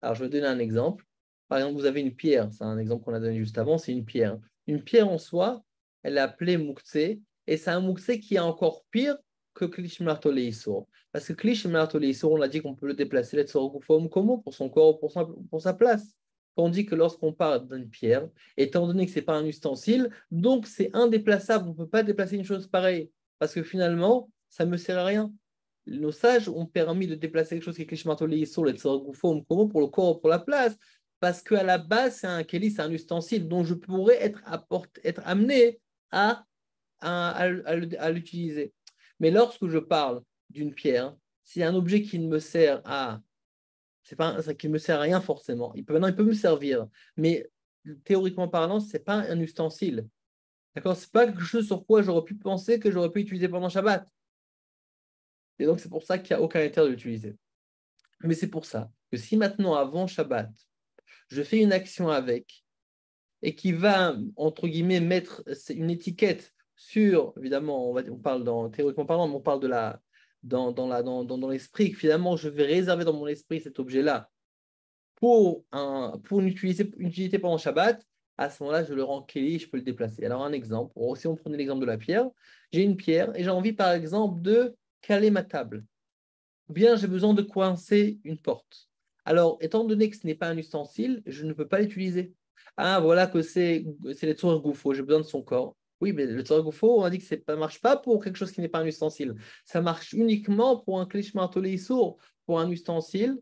Alors je vais donner un exemple. Par exemple, vous avez une pierre, c'est un exemple qu'on a donné juste avant, c'est une pierre. Une pierre en soi, elle est appelée mouktsé, et c'est un mouktsé qui est encore pire que Klish Marto Leisor. Parce que Klish Marto Leisor, on a dit qu'on peut le déplacer comment pour son corps, pour sa place. Tandis que lorsqu'on parle d'une pierre, étant donné que ce n'est pas un ustensile, donc c'est indéplaçable, on ne peut pas déplacer une chose pareille. Parce que finalement, ça ne me sert à rien. Nos sages ont permis de déplacer quelque chose qui est Klishmartoli sur le Tsorgoufo pour le corps, pour la place, parce qu'à la base, c'est un Keli, c'est un ustensile dont je pourrais être amené à l'utiliser. Mais lorsque je parle d'une pierre, c'est un objet qui ne me sert à. C'est pas ça qui ne me sert à rien forcément. Maintenant, il peut me servir, mais théoriquement parlant, ce n'est pas un ustensile. D'accord? Ce n'est pas quelque chose sur quoi j'aurais pu penser que j'aurais pu utiliser pendant Shabbat. Et donc, c'est pour ça qu'il n'y a aucun intérêt de l'utiliser. Mais c'est pour ça que si maintenant, avant Shabbat, je fais une action avec et qui va, entre guillemets, mettre une étiquette sur, évidemment, on parle théoriquement parlant, mais on parle dans l'esprit, que finalement, je vais réserver dans mon esprit cet objet-là pour une utilité pendant Shabbat, à ce moment-là, je le rends Kelly, je peux le déplacer. Alors, un exemple, si on prenait l'exemple de la pierre, j'ai une pierre et j'ai envie, par exemple, de caler ma table. Ou bien j'ai besoin de coincer une porte. Alors, étant donné que ce n'est pas un ustensile, je ne peux pas l'utiliser. Ah, voilà que c'est le Tzorech Goufo, j'ai besoin de son corps. Oui, mais le Tzorech Goufo, on a dit que ça ne marche pas pour quelque chose qui n'est pas un ustensile. Ça marche uniquement pour un Klish Martolé Issour, pour un ustensile,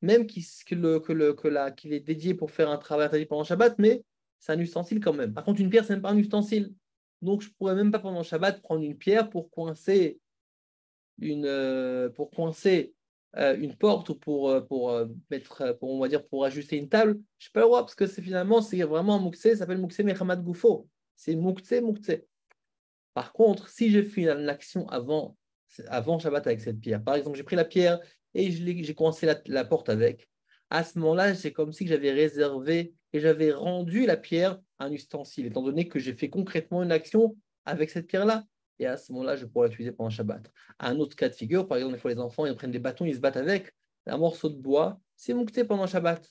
même qu'il est dédié pour faire un travail interdit pendant Shabbat, mais c'est un ustensile quand même. Par contre, une pierre, ce n'est pas un ustensile. Donc, je ne pourrais même pas pendant Shabbat prendre une pierre pour coincer une porte ou on va dire, pour ajuster une table, je n'ai pas le droit parce que finalement, c'est vraiment un mouktsé, ça s'appelle mouktsé Mechamat Goufo. C'est mouktsé. Par contre, si j'ai fait une action avant Shabbat avec cette pierre, par exemple, j'ai pris la pierre et j'ai coincé la porte avec, à ce moment-là, c'est comme si j'avais réservé et j'avais rendu la pierre un ustensile, étant donné que j'ai fait concrètement une action avec cette pierre-là. Et à ce moment-là, je pourrais l'utiliser pendant Shabbat. Un autre cas de figure, par exemple, des fois les enfants, ils prennent des bâtons, ils se battent avec. Un morceau de bois, c'est mouktsé pendant Shabbat.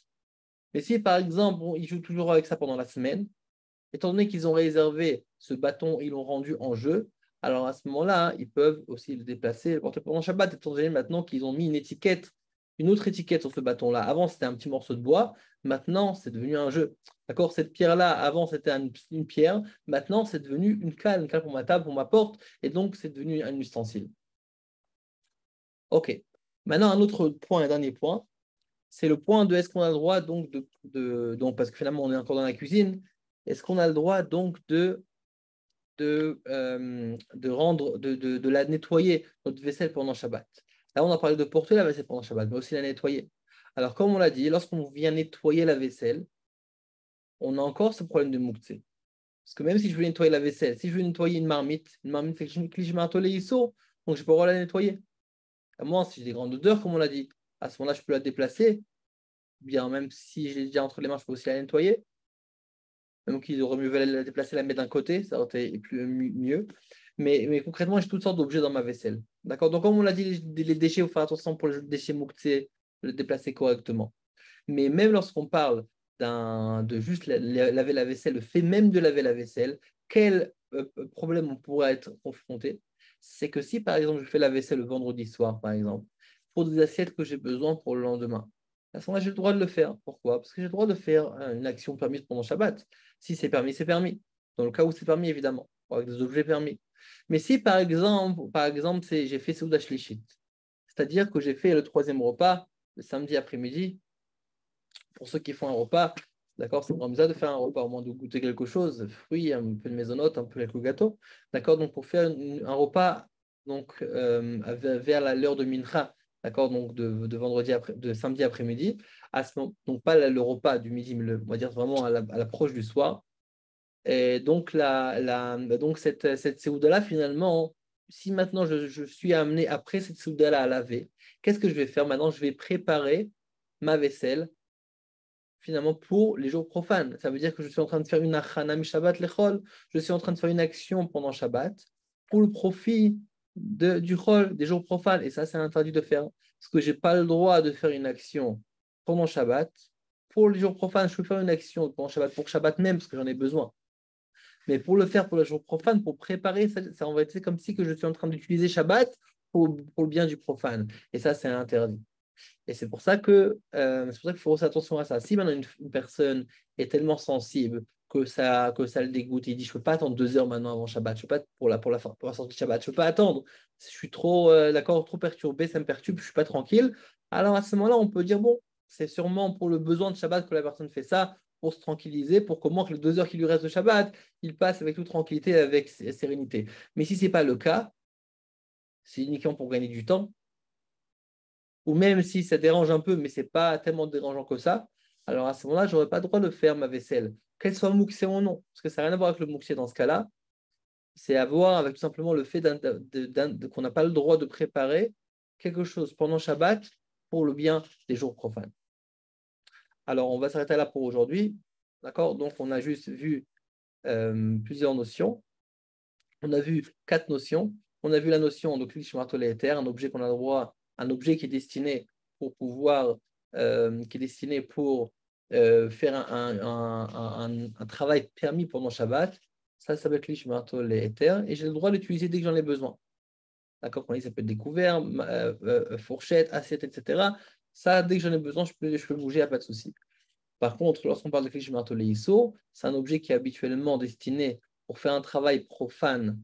Mais si, par exemple, ils jouent toujours avec ça pendant la semaine, étant donné qu'ils ont réservé ce bâton, ils l'ont rendu en jeu, alors à ce moment-là, ils peuvent aussi le déplacer et le porter pendant Shabbat, étant donné maintenant qu'ils ont mis une étiquette, une autre étiquette sur ce bâton-là. Avant, c'était un petit morceau de bois, maintenant, c'est devenu un jeu. D'accord? Cette pierre-là, avant, c'était une pierre, maintenant, c'est devenu une cale pour ma table, pour ma porte, et donc, c'est devenu un ustensile. OK. Maintenant, un autre point, un dernier point, c'est le point de est-ce qu'on a le droit donc donc parce que finalement on est encore dans la cuisine, est-ce qu'on a le droit donc de rendre de la nettoyer notre vaisselle pendant Shabbat. Là on a parlé de porter la vaisselle pendant Shabbat, mais aussi la nettoyer. Alors comme on l'a dit, lorsqu'on vient nettoyer la vaisselle, on a encore ce problème de mouktsé. Parce que même si je veux nettoyer la vaisselle, si je veux nettoyer une marmite fait que je marteler ISO, donc je peux pas la nettoyer. À moins si j'ai des grandes odeurs, comme on l'a dit, à ce moment-là je peux la déplacer bien, même si je l'ai déjà entre les mains, je peux aussi la nettoyer. Même qu'il aurait mieux valu la déplacer, la mettre d'un côté, ça aurait été mieux. Mais concrètement, j'ai toutes sortes d'objets dans ma vaisselle. D'accord? Donc, comme on l'a dit, les déchets, il faut faire attention pour les déchets mouktsé, de les déplacer correctement. Mais même lorsqu'on parle de juste laver la vaisselle, le fait même de laver la vaisselle, quel problème on pourrait être confronté? C'est que si, par exemple, je fais la vaisselle le vendredi soir, par exemple, pour des assiettes que j'ai besoin pour le lendemain, à ce moment-là, j'ai le droit de le faire. Pourquoi? Parce que j'ai le droit de faire une action permise pendant Shabbat. Si c'est permis, c'est permis. Dans le cas où c'est permis, évidemment, avec des objets permis. Mais si, par exemple j'ai fait Seuda Shlishit, c'est-à-dire que j'ai fait le troisième repas le samedi après-midi, pour ceux qui font un repas, d'accord, c'est Ramza de faire un repas, au moins de goûter quelque chose, fruits, un peu de maisonnote, un peu quelques gâteaux, d'accord, donc pour faire un repas donc, vers l'heure de Mincha, d'accord, donc de vendredi de samedi après-midi, donc pas le repas du midi, mais on va dire vraiment à l'approche du soir. Et donc, donc cette Seouda-là, finalement, si maintenant je suis amené après cette Seouda-là à laver, qu'est-ce que je vais faire maintenant? Je vais préparer ma vaisselle finalement pour les jours profanes. Ça veut dire que je suis en train de faire une achana mi Shabbat lechol, je suis en train de faire une action pendant Shabbat pour le profit du chol, des jours profanes. Et ça, c'est interdit de faire. Parce que je n'ai pas le droit de faire une action pendant Shabbat. Pour les jours profanes, je peux faire une action pendant Shabbat, pour Shabbat même, parce que j'en ai besoin. Mais pour le faire pour les jours profanes, pour préparer, ça en va être comme si que je suis en train d'utiliser Shabbat pour le bien du profane. Et ça, c'est interdit. Et c'est pour ça qu'il faut faire attention à ça. Si maintenant une personne est tellement sensible que ça le dégoûte, il dit je ne peux pas attendre 2 heures maintenant avant Shabbat, je peux pas pour la sortie de Shabbat, je ne peux pas attendre. Je suis trop trop perturbé, ça me perturbe, je ne suis pas tranquille. Alors à ce moment-là, on peut dire bon, c'est sûrement pour le besoin de Shabbat que la personne fait ça, pour se tranquilliser, pour comment que les 2 heures qui lui restent de Shabbat, il passe avec toute tranquillité, avec sérénité. Mais si ce n'est pas le cas, c'est uniquement pour gagner du temps, ou même si ça dérange un peu, mais ce n'est pas tellement dérangeant que ça, alors à ce moment-là, je n'aurais pas le droit de faire ma vaisselle, qu'elle soit mouxée ou non, parce que ça n'a rien à voir avec le mouxé dans ce cas-là, c'est à voir avec tout simplement le fait qu'on n'a pas le droit de préparer quelque chose pendant Shabbat pour le bien des jours profanes. Alors, on va s'arrêter là pour aujourd'hui, d'accord? Donc, on a juste vu plusieurs notions. On a vu 4 notions. On a vu la notion de cliché martelet éther, un objet qu'on a le droit, un objet qui est destiné pour pouvoir, qui est destiné pour faire un travail permis pendant Shabbat. Ça s'appelle cliché martelet éther et j'ai le droit d'utiliser dès que j'en ai besoin. D'accord? Quand on dit ça peut être des couverts, fourchettes, assiettes, etc. Ça, dès que j'en ai besoin, je peux le bouger, il n'y a pas de souci. Par contre, lorsqu'on parle de cliché martelet ISO, c'est un objet qui est habituellement destiné pour faire un travail profane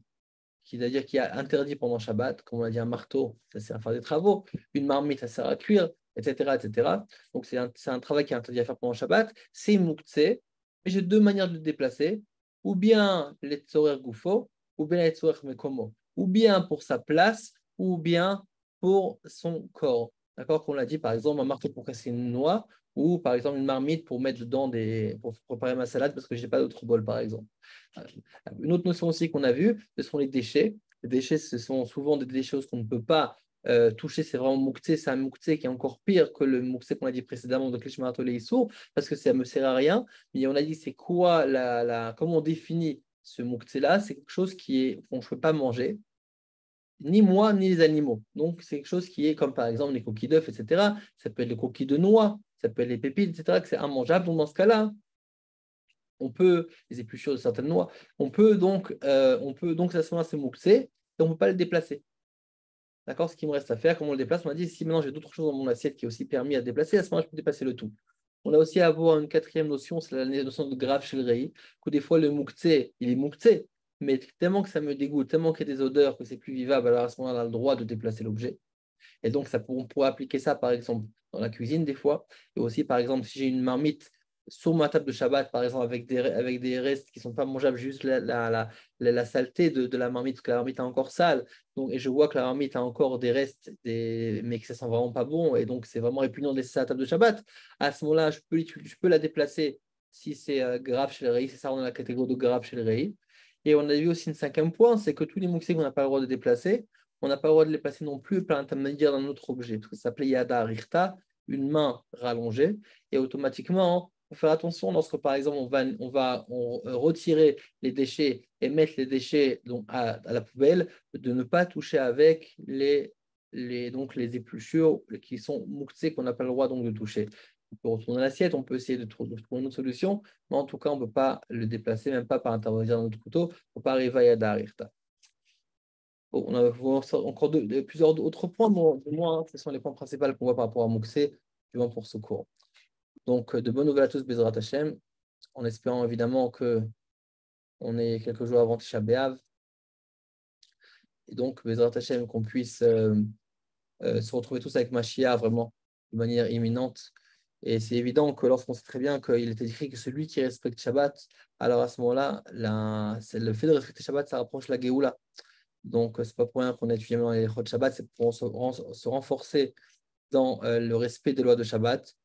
c'est-à-dire qui est interdit pendant Shabbat, comme on a dit un marteau, ça sert à faire des travaux, une marmite, ça sert à cuire, etc. etc. Donc c'est un travail qui est interdit à faire pendant Shabbat, c'est mouktsé, mais j'ai 2 manières de le déplacer, ou bien les tzorer goufo, ou bien les tzorer mekomo, ou bien pour sa place, ou bien pour son corps. D'accord? Comme on l'a dit, par exemple, un marteau pour casser une noix, ou par exemple une marmite pour mettre dedans pour préparer ma salade parce que je n'ai pas d'autre bol, par exemple. Une autre notion aussi qu'on a vue, ce sont les déchets. Les déchets, ce sont souvent des choses qu'on ne peut pas toucher. C'est vraiment mouktsé. C'est un mouktsé qui est encore pire que le mouktsé qu'on a dit précédemment de Klishmaratole Issour, parce que ça ne me sert à rien. Mais on a dit, c'est quoi comment on définit ce mouktsé-là, c'est quelque chose qu'on ne peut pas manger, ni moi, ni les animaux. Donc, c'est quelque chose qui est comme par exemple les coquilles d'œufs, etc. Ça peut être les coquilles de noix, ça peut être les pépites, etc., que c'est immangeable. Donc, dans ce cas-là, on peut, les épluchures de certaines noix, on peut donc à ce moment-là, c'est mouktsé, et on ne peut pas le déplacer. D'accord? Ce qu'il me reste à faire, comment on le déplace? On m'a dit, si maintenant j'ai d'autres choses dans mon assiette qui est aussi permis à déplacer, à ce moment-là, je peux déplacer le tout. On a aussi à avoir une quatrième notion, c'est la notion de grave chez le rei, que des fois le mouktsé, il est mouktsé, mais tellement que ça me dégoûte, tellement qu'il y a des odeurs, que c'est plus vivable, alors à ce moment-là, on a le droit de déplacer l'objet. Et donc, on pourrait appliquer ça, par exemple, dans la cuisine, des fois. Et aussi, par exemple, si j'ai une marmite sur ma table de Shabbat, par exemple, avec des restes qui ne sont pas mangeables, juste la saleté de la marmite, parce que la marmite est encore sale. Donc, et je vois que la marmite a encore des restes, mais que ça sent vraiment pas bon. Et donc, c'est vraiment répugnant de laisser ça à la table de Shabbat. À ce moment-là, je peux la déplacer si c'est grave chez le rei. C'est ça, on est dans la catégorie de grave chez le rei. Et on a vu aussi un cinquième point, c'est que tous les mouxés qu'on n'a pas le droit de déplacer, on n'a pas le droit de les placer non plus par l'intermédiaire d'un autre objet, parce que ça s'appelait yada richta, une main rallongée, et automatiquement, il faut faire attention lorsque, par exemple, on retirer les déchets et mettre les déchets donc, à la poubelle, de ne pas toucher avec donc les épluchures qui sont mouxées qu'on n'a pas le droit donc, de toucher. On peut retourner l'assiette, on peut essayer de trouver une autre solution, mais en tout cas, on ne peut pas le déplacer, même pas par intermédiaire d'un autre couteau, pour ne pas arriver à yada richta. Bon, on a encore plusieurs autres points, mais moi, ce sont les points principaux qu'on voit par rapport à Mouxé, du moins pour ce cours. Donc, de bonnes nouvelles à tous, Bezrat Hashem, en espérant évidemment que on est quelques jours avant Tisha B'Av, et donc, Bezrat Hashem, qu'on puisse se retrouver tous avec Mashiach vraiment de manière imminente. Et c'est évident que lorsqu'on sait très bien qu'il était écrit que celui qui respecte Shabbat, alors à ce moment-là, le fait de respecter Shabbat, ça rapproche la Géoula. Donc, c'est pas pour rien qu'on a étudié dans les Chod Shabbat, c'est pour se renforcer dans le respect des lois de Shabbat.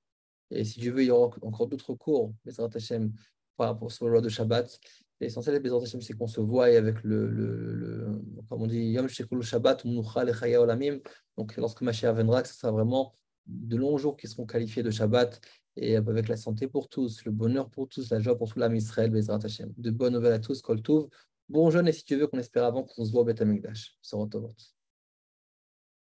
Et si Dieu veut, il y aura encore d'autres cours, Bezrat Hashem, par rapport aux lois de Shabbat. L'essentiel, Bezrat Hashem, c'est qu'on se voie avec comme on dit, Yom Shekulu Shabbat, Menucha Lechaya Olamim. Donc, lorsque Mashiach viendra, que ce sera vraiment de longs jours qui seront qualifiés de Shabbat, et avec la santé pour tous, le bonheur pour tous, la joie pour tout l'âme Israël, Bezrat Hashem. De bonnes nouvelles à tous, Kol Tov. Bon jeûne, et si tu veux qu'on espère avant qu'on se voit au Beth Amikdash. Sorot Tovot.